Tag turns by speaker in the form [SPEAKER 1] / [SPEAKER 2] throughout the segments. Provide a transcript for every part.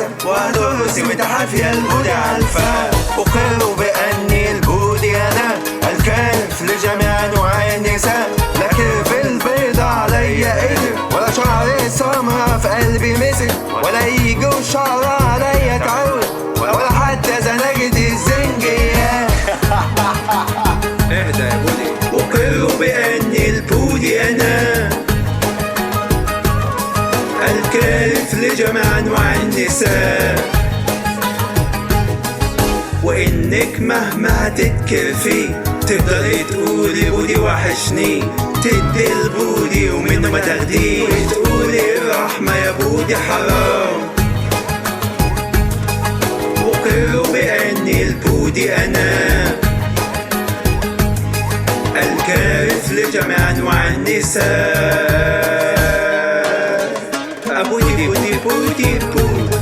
[SPEAKER 1] المدرسة وهترسي وتحافي البودي عالفا. أقر بأني البودي أنا الكلف لجميع أنواع النساء، لا كيف البيض علي إيدي ولا شعر السمرة في قلبي مثل، ولا يجي الشعر علي تعود ولا حتى زناجد الزنجية.
[SPEAKER 2] اهدى يا بودي.
[SPEAKER 1] أقر بأني البودي أنا الكيف لجميع أنواع النساء، وإنك مهما هتتكرفي تقدري تقولي بودي وحشني، تدي البودي ومنه ما تاخديه وتقولي الرحمة يا بودي حرام. أقر بأني البودي أنا الكيف لجميع أنواع النساء. أبودي بودي بودي بودي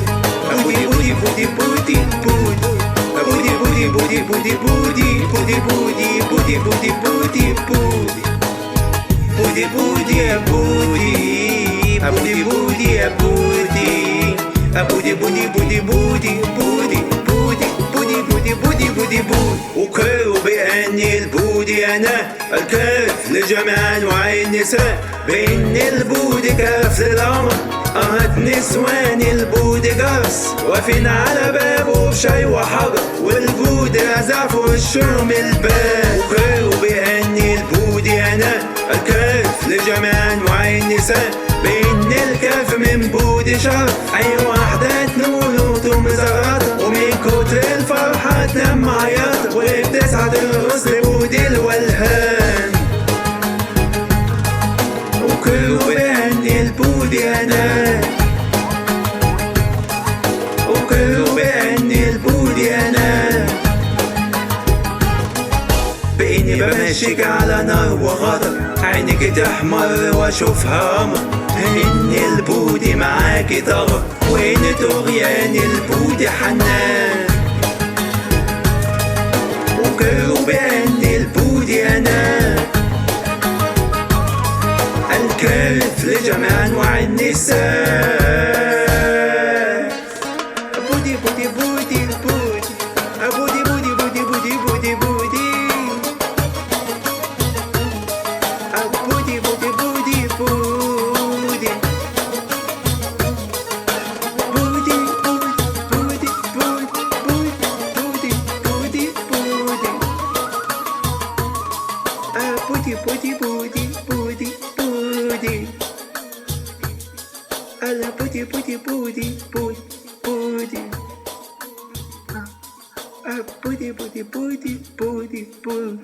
[SPEAKER 1] أبودي بودي بودي بودي بودي أبودي بودي بودي بودي بودي بودي بودي بودي بودي بودي بودي بودي يا بودي أبودي بودي يا بودي أبودي بودي بودي بودي بودي بودي بودي بودي بودي بودي بودي. أقر بأني البودي أنا الكيف لجميع أنواع النساء، بإن البودي كاف للقمر قهت نسوان البودي جرس واقفين على بابه بشاي وحجر، والبودي عزف وشهم الباب. أقر بأني البودي أنا الكيف لجميع أنواع النساء، بإن الكاف من بودي شرف أي واحدة تنول وتمزرطة، ومن كتر الفرحة تنام عياطة وبتسعد الرز لبودي الولهان. أقر بأني البودي أنا أقر بأني البودي أنا بإني بمشيك على نار وغضب عينك تحمر وأشوفها قمر، إن البودي معاكي طغى وإن طغيان البودي حنان. أقر بأني البودي أنا الكيف لجميع أنواع النساء. بودي بودي بودي بودي أبودي بودي بودي بودي بودي بودي أبودي بودي بودي بودي بودي بودي بودي بودي بودي بودي أبودي بودي بودي بودي بودي ألا بودي بودي بودي بودي بودي بودي بودي بودي بودي بودي